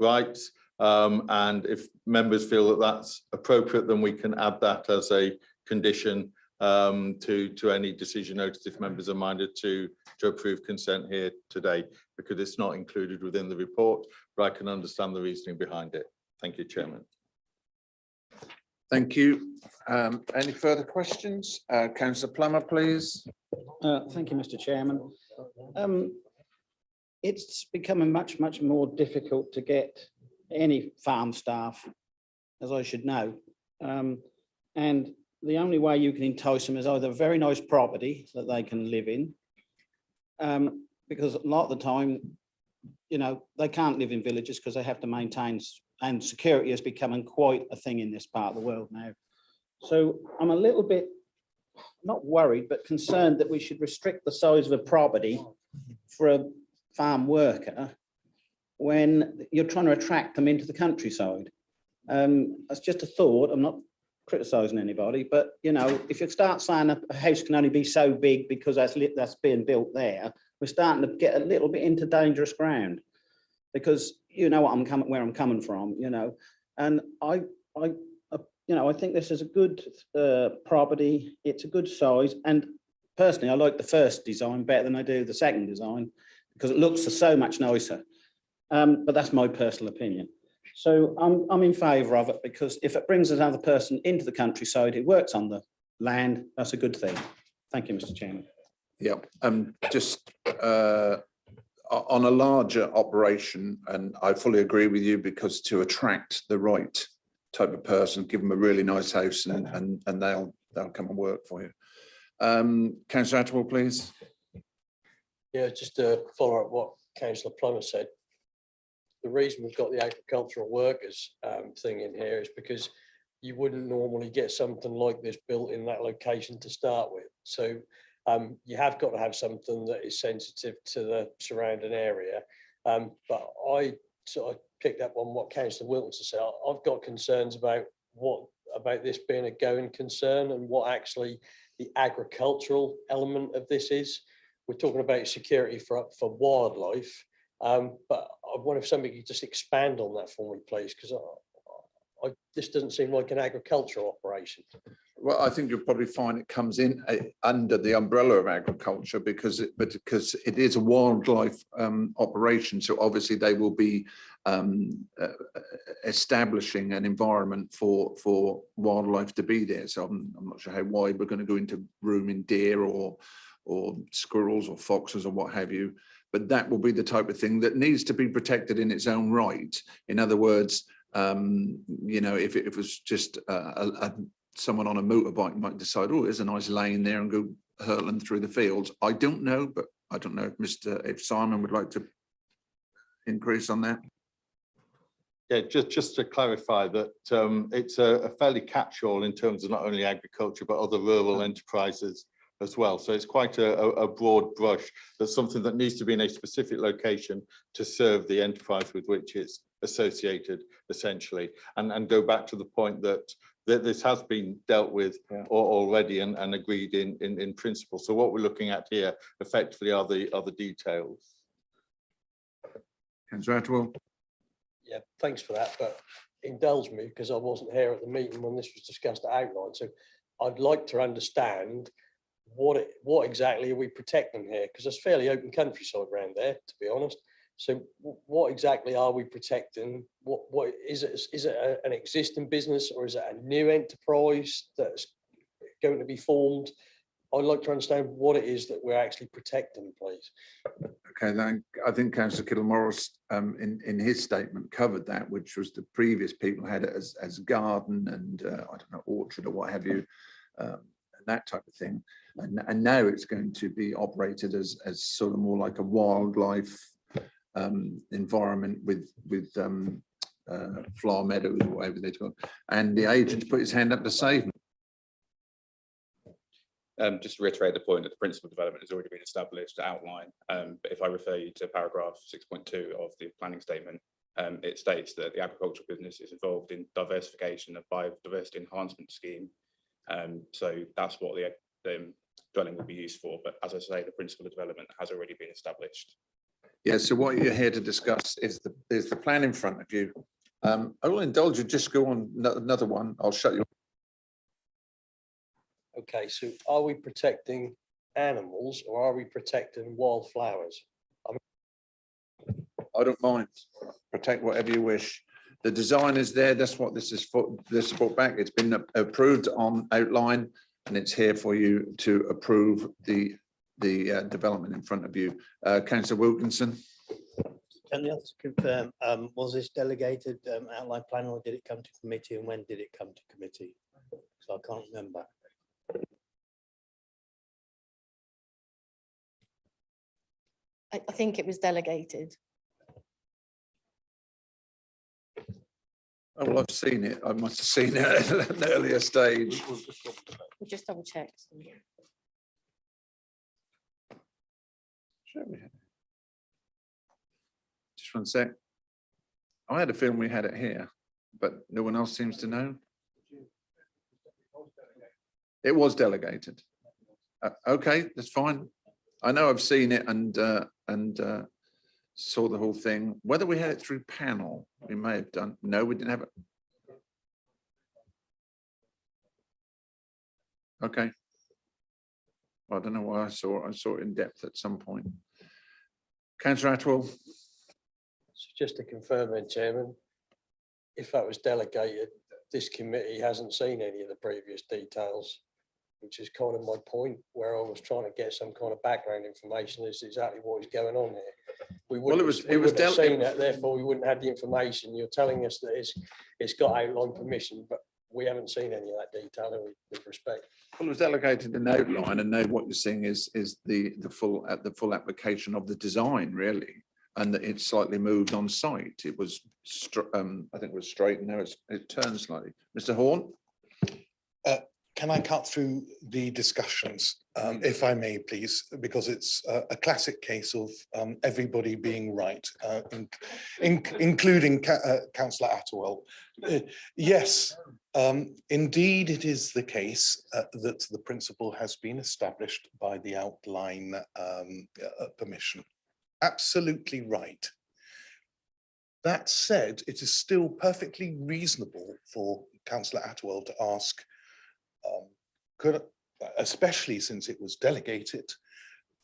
rights, and if members feel that that's appropriate, then we can add that as a condition to any decision notice if members are minded to approve consent here today, because it's not included within the report, but I can understand the reasoning behind it. Thank you, Chairman. Thank you. Any further questions? Councillor Plummer, please. Thank you, Mr. Chairman. It's becoming much more difficult to get any farm staff, as I should know. And the only way you can entice them is either a very nice property that they can live in, because a lot of the time, you know, they can't live in villages because they have to maintain, and security is becoming quite a thing in this part of the world now. So I'm a little bit, not worried, but concerned that we should restrict the size of a property for a farm worker when you're trying to attract them into the countryside. That's just a thought. I'm not criticising anybody, but you know, if you start saying a house can only be so big because that's being built there, we're starting to get a little bit into dangerous ground, because you know where I'm coming from, you know, and I think this is a good property. It's a good size, and personally, I like the first design better than I do the second design, because it looks so much nicer. But that's my personal opinion. So I'm in favour of it, because if it brings another person into the countryside who works on the land, that's a good thing. Thank you, Mr. Chairman. Yeah, just on a larger operation, and I fully agree with you, because to attract the right type of person, give them a really nice house and they'll come and work for you. Councillor Attwell, please. Yeah, just to follow up what Councillor Plummer said. The reason we've got the agricultural workers thing in here is because you wouldn't normally get something like this built in that location to start with. So you have got to have something that is sensitive to the surrounding area. But I sort of picked up on what Councillor Wilkinson said. I've got concerns about this being a going concern and what actually the agricultural element of this is. We're talking about security for wildlife, but I wonder if somebody could just expand on that for me, please, because this doesn't seem like an agricultural operation. Well, I think you'll probably find it comes in under the umbrella of agriculture because it is a wildlife operation. So obviously they will be establishing an environment for wildlife to be there. So I'm not sure how wide we're going to go into rooming deer or squirrels or foxes or what have you. But that will be the type of thing that needs to be protected in its own right. In other words, you know, if it was just someone on a motorbike might decide, oh, there's a nice lane there and go hurtling through the fields. I don't know, but I don't know if Simon would like to increase on that. Yeah, just to clarify that it's a fairly catch-all in terms of not only agriculture, but other rural enterprises as well. So it's quite a broad brush. There's something that needs to be in a specific location to serve the enterprise with which it's associated, essentially. And go back to the point that this has been dealt with already and agreed in principle. So what we're looking at here effectively are the details. Councillor Attwell. Yeah, thanks for that, but indulge me because I wasn't here at the meeting when this was discussed at outline. So I'd like to understand what exactly are we protecting here? Because there's fairly open countryside around there, to be honest. So what exactly are we protecting? What is it? Is it an existing business or is it a new enterprise that's going to be formed? I'd like to understand what it is that we're actually protecting, please. Okay, then I think Councillor Kittle-Morris in his statement covered that, which was the previous people had it as garden and I don't know, orchard or what have you, and that type of thing. And now it's going to be operated as sort of more like a wildlife environment with flower meadows or whatever they call it. And the agent put his hand up to save me. Just to reiterate the point that the principal development has already been established to outline. But if I refer you to paragraph 6.2 of the planning statement, it states that the agricultural business is involved in diversification of biodiversity enhancement scheme. So that's what the dwelling will be used for. But as I say, the principal development has already been established. Yeah, so what you're here to discuss is the plan in front of you. I will indulge you, just go on another one. I'll shut you. Okay, so are we protecting animals or are we protecting wildflowers? I don't mind. Protect whatever you wish. The design is there. That's what this is for. This is brought back. It's been approved on outline, and it's here for you to approve the development in front of you. Councillor Wilkinson. Can you also confirm, was this delegated outline plan or did it come to committee, and when did it come to committee? So I can't remember. I think it was delegated. Oh, well, I've seen it. I must have seen it at an earlier stage. We'll just double check. Just one sec. I had a feeling we had it here, but no one else seems to know. It was delegated. Okay, that's fine. I know I've seen it and saw the whole thing. Whether we had it through panel, we may have done. No, we didn't have it. Okay. Well, I don't know why I saw it. I saw it in depth at some point. Councillor Attwell. So just to confirm then, Chairman, if that was delegated, this committee hasn't seen any of the previous details, which is kind of my point, where I was trying to get some kind of background information as to exactly what is going on here. we Well, wouldn't, it was have dealt- seen it, therefore we wouldn't have the information. You're telling us that it's got outline permission, but we haven't seen any of that detail, have we, with respect. Well, it was delegated an outline, and now what you're seeing is the full application of the design, really, and that it's slightly moved on site. It was I think it was straight, and now it turns slightly. Mr. Horn. Can I cut through the discussions, if I may, please, because it's a classic case of everybody being right, including Councillor Attewell. Yes, indeed, it is the case that the principle has been established by the outline permission. Absolutely right. That said, it is still perfectly reasonable for Councillor Attewell to ask, especially since it was delegated,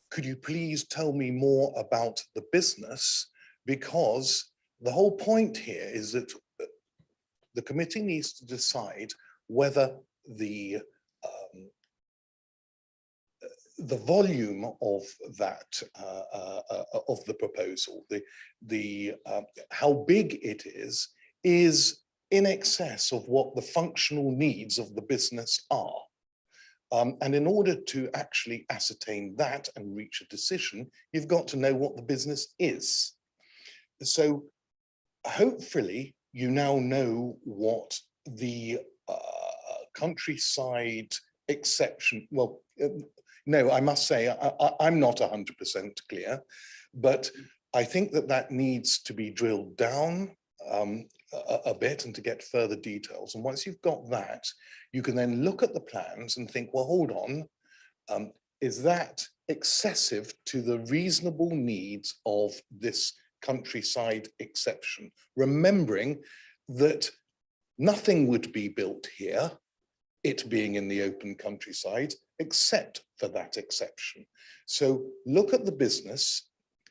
could you please tell me more about the business? Because the whole point here is that the committee needs to decide whether the volume of that of the proposal, how big it is in excess of what the functional needs of the business are. And in order to actually ascertain that and reach a decision, you've got to know what the business is. So hopefully you now know what the countryside exception, well, no, I must say I'm not 100% clear, but I think that needs to be drilled down a bit and to get further details. And once you've got that, you can then look at the plans and think, well, hold on, is that excessive to the reasonable needs of this countryside exception? Remembering that nothing would be built here, it being in the open countryside, except for that exception. So look at the business,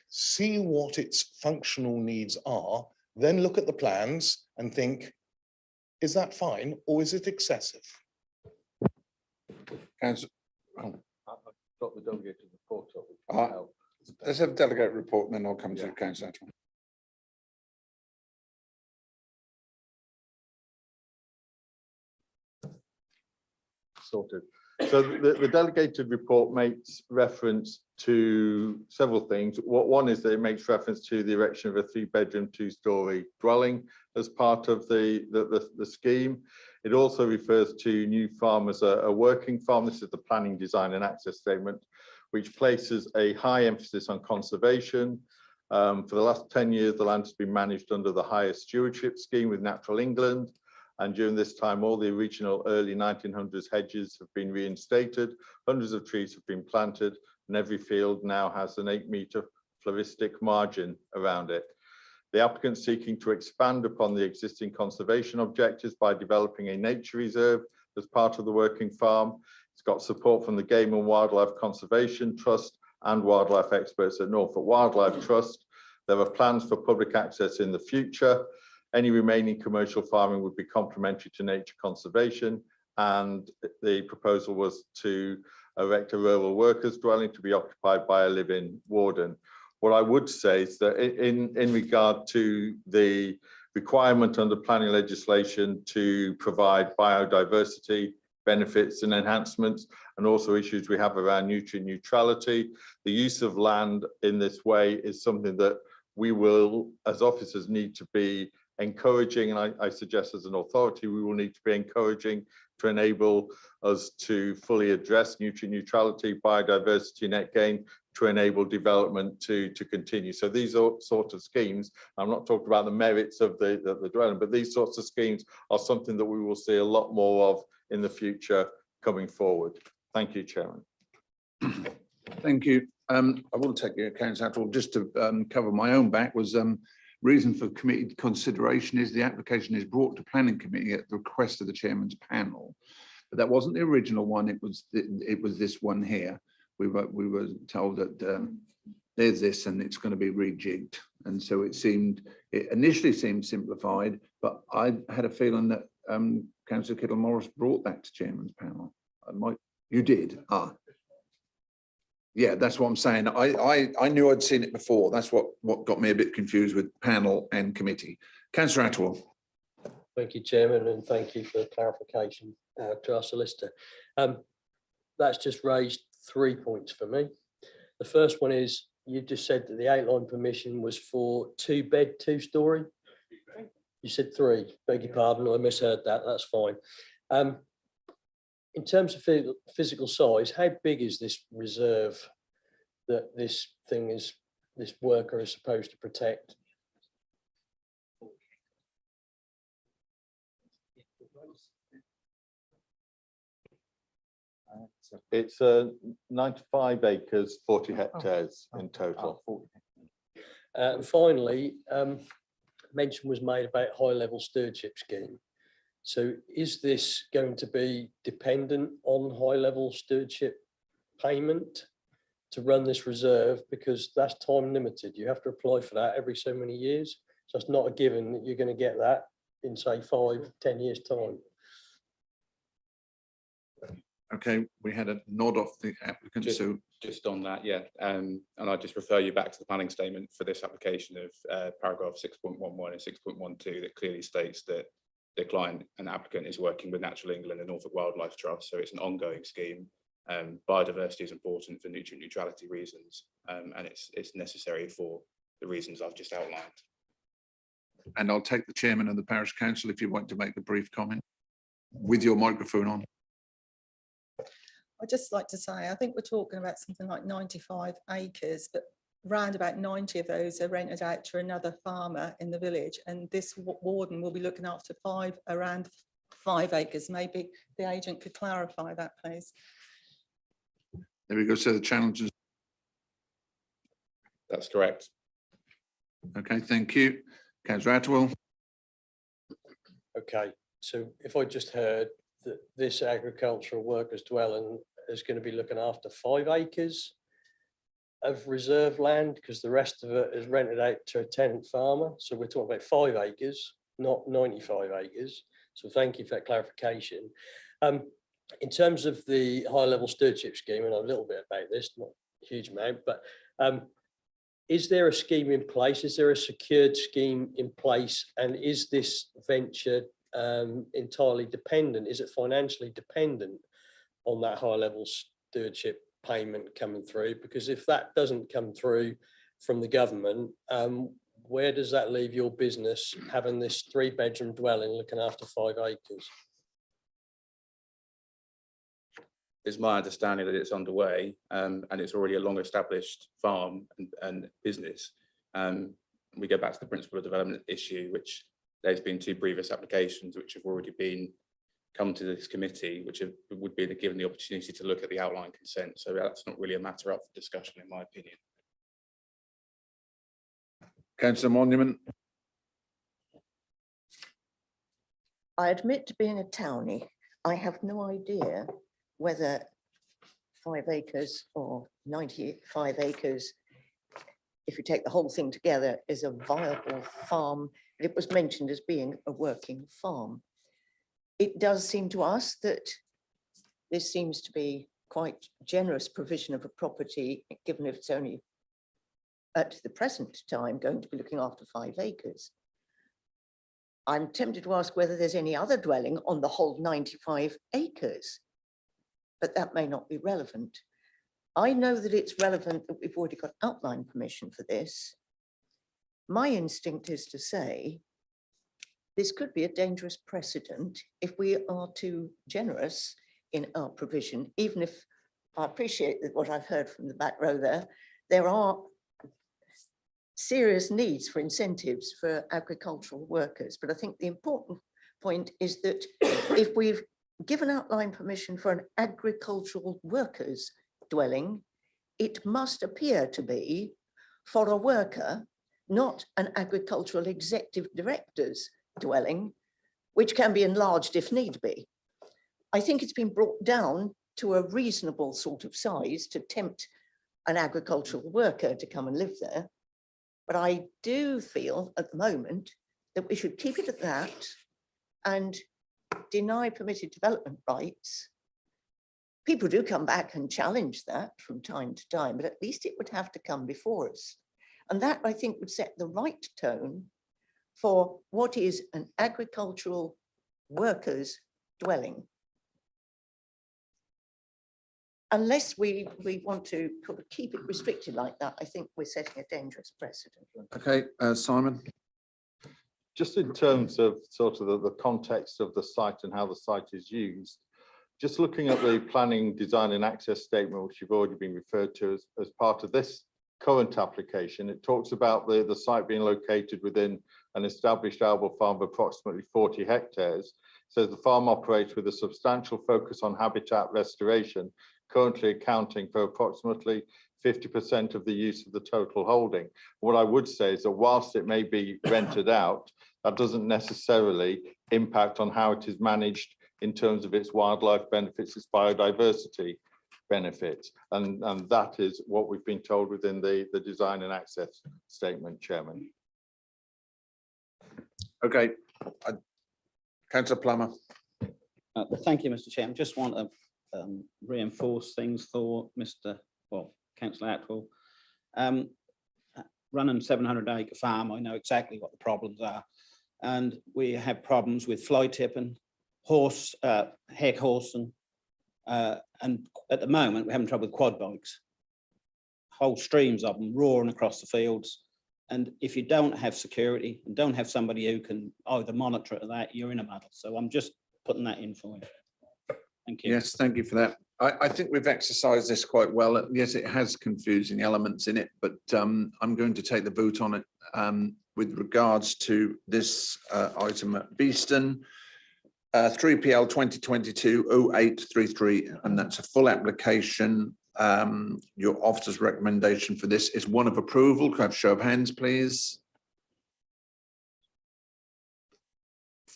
see what its functional needs are, then look at the plans and think, is that fine or is it excessive? Councillor, I've got the delegated report up. let's have a delegate report, and then I'll come to Councillor Attewell. Sorted. So the delegated report makes reference to several things. One is that it makes reference to the erection of a 3-bedroom, 2-storey dwelling as part of the scheme. It also refers to New Farm as a working farm. This is the planning, design and access statement, which places a high emphasis on conservation. For the last 10 years, the land has been managed under the highest stewardship scheme with Natural England. And during this time, all the original early 1900s hedges have been reinstated, hundreds of trees have been planted, and every field now has an 8-metre floristic margin around it. The applicant seeking to expand upon the existing conservation objectives by developing a nature reserve as part of the working farm. It's got support from the Game and Wildlife Conservation Trust and wildlife experts at Norfolk Wildlife Trust. There are plans for public access in the future. Any remaining commercial farming would be complementary to nature conservation, and the proposal was to erect a rural workers dwelling to be occupied by a live-in warden. What I would say is that in regard to the requirement under planning legislation to provide biodiversity benefits and enhancements, and also issues we have around nutrient neutrality, the use of land in this way is something that we will, as officers, need to be encouraging, and I suggest as an authority we will need to be encouraging to enable us to fully address nutrient neutrality, biodiversity, net gain, to enable development to continue. So these are sort of schemes, I'm not talking about the merits of the dwelling, but these sorts of schemes are something that we will see a lot more of in the future coming forward. Thank you, Chairman. Thank you. I will take your accounts out, or just to cover my own back, was reason for committee consideration is the application is brought to planning committee at the request of the chairman's panel, but that wasn't the original one. It was this one here. We were told that there's this and it's going to be rejigged, and so it initially seemed simplified, but I had a feeling that Councillor Kittle Morris brought that to chairman's panel. You did. Yeah, that's what I'm saying. I knew I'd seen it before. That's what got me a bit confused with panel and committee. Councillor Attwell. Thank you, Chairman, and thank you for clarification to our solicitor. That's just raised 3 points for me. The first one is, you just said that the outline permission was for 2-bed, 2-story. You said 3, beg your pardon, I misheard that, that's fine. In terms of physical size, how big is this reserve that this worker is supposed to protect? It's 95 acres, 40 hectares in total. Finally, mention was made about high-level stewardship scheme. So is this going to be dependent on high-level stewardship payment to run this reserve? Because that's time limited. You have to apply for that every so many years. So it's not a given that you're going to get that in, say, 5-10 years' time. Okay, we had a nod off the applicant, so Just on that, yeah, and I just refer you back to the planning statement for this application of paragraph 6.11 and 6.12 that clearly states that the client and applicant is working with Natural England and Norfolk Wildlife Trust, so it's an ongoing scheme. Biodiversity is important for nutrient neutrality reasons, and it's necessary for the reasons I've just outlined. and I'll take the chairman of the parish council if you want to make a brief comment with your microphone on. I'd just like to say, I think we're talking about something like 95 acres, but round about 90 of those are rented out to another farmer in the village. And this warden will be looking after around 5 acres. Maybe the agent could clarify that, please. There we go. So the challenges. That's correct. Okay, thank you. Councillor Attwell. Okay, so if I just heard that this agricultural workers dwelling is going to be looking after 5 acres of reserve land, because the rest of it is rented out to a tenant farmer. So we're talking about 5 acres, not 95 acres. So thank you for that clarification. In terms of the high-level stewardship scheme, and a little bit about this, not a huge amount, but is there a scheme in place? Is there a secured scheme in place? And is this venture entirely dependent? Is it financially dependent on that high-level stewardship payment coming through? Because if that doesn't come through from the government, where does that leave your business having this 3-bedroom dwelling looking after 5 acres? It's my understanding that it's underway, and it's already a long-established farm and business. We go back to the principle of development issue, which there's been 2 previous applications which have already been come to this committee, which would be given the opportunity to look at the outline consent. So that's not really a matter up for discussion, in my opinion. Councillor Monument. I admit to being a townie. I have no idea whether 5 acres or 95 acres, if you take the whole thing together, is a viable farm. It was mentioned as being a working farm. It does seem to us that this seems to be quite generous provision of a property, given if it's only at the present time going to be looking after 5 acres. I'm tempted to ask whether there's any other dwelling on the whole 95 acres, but that may not be relevant. I know that it's relevant that we've already got outline permission for this. My instinct is to say this could be a dangerous precedent if we are too generous in our provision, even if I appreciate that what I've heard from the back row there are serious needs for incentives for agricultural workers. But I think the important point is that if we've given outline permission for an agricultural workers dwelling, it must appear to be for a worker, not an agricultural executive director's dwelling, which can be enlarged if need be. I think it's been brought down to a reasonable sort of size to tempt an agricultural worker to come and live there. But I do feel at the moment that we should keep it at that and deny permitted development rights People do come back and challenge that from time to time, but at least it would have to come before us. And that, I think, would set the right tone for what is an agricultural workers' dwelling. Unless we want to kind of keep it restricted like that, I think we're setting a dangerous precedent. Okay, Simon. Just in terms of sort of the context of the site and how the site is used, just looking at the planning, design and access statement, which you've already been referred to as part of this current application, it talks about the site being located within an established arable farm of approximately 40 hectares. Says the farm operates with a substantial focus on habitat restoration, currently accounting for approximately 50% of the use of the total holding. What I would say is that whilst it may be rented out, that doesn't necessarily impact on how it is managed in terms of its wildlife benefits, its biodiversity benefits. And that is what we've been told within the design and access statement, Chairman. Okay, Councillor Plummer. Thank you, Mr. Chairman. Just want to reinforce things for Councillor Atwell. Running 700-acre farm, I know exactly what the problems are. And we have problems with fly tipping, heck horsing, and at the moment we're having trouble with quad bikes. Whole streams of them roaring across the fields. And if you don't have security and don't have somebody who can either monitor that, you're in a muddle. So I'm just putting that in for you. Thank you. Yes, thank you for that. I think we've exercised this quite well. Yes, it has confusing elements in it, but I'm going to take the boot on it with regards to this item at Beeston. 3PL 2022-0833, and that's a full application. Your officer's recommendation for this is one of approval. Could I have a show of hands, please?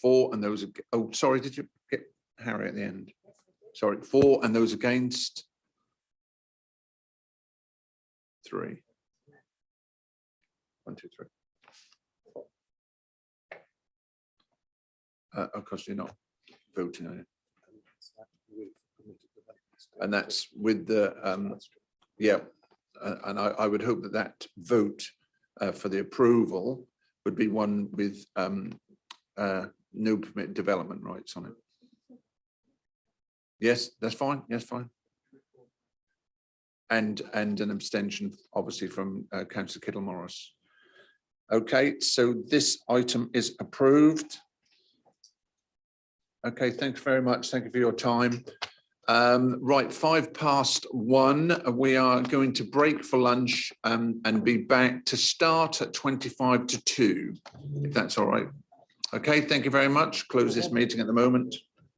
4, and those, oh, sorry, did you get Harry at the end? Sorry, 4, and those against? 3. 1, 2, 3. Of course, you're not voting on it. And that's with the, yeah, and I would hope that that vote for the approval would be one with no permit development rights on it. Yes, that's fine. Yes, fine. And an abstention, obviously, from Councillor Kittle-Morris. Okay, so this item is approved. Okay, thanks very much. Thank you for your time. Right, 1:05. We are going to break for lunch and be back to start at 1:25 to 2, if that's all right. Okay, thank you very much. Close this meeting at the moment.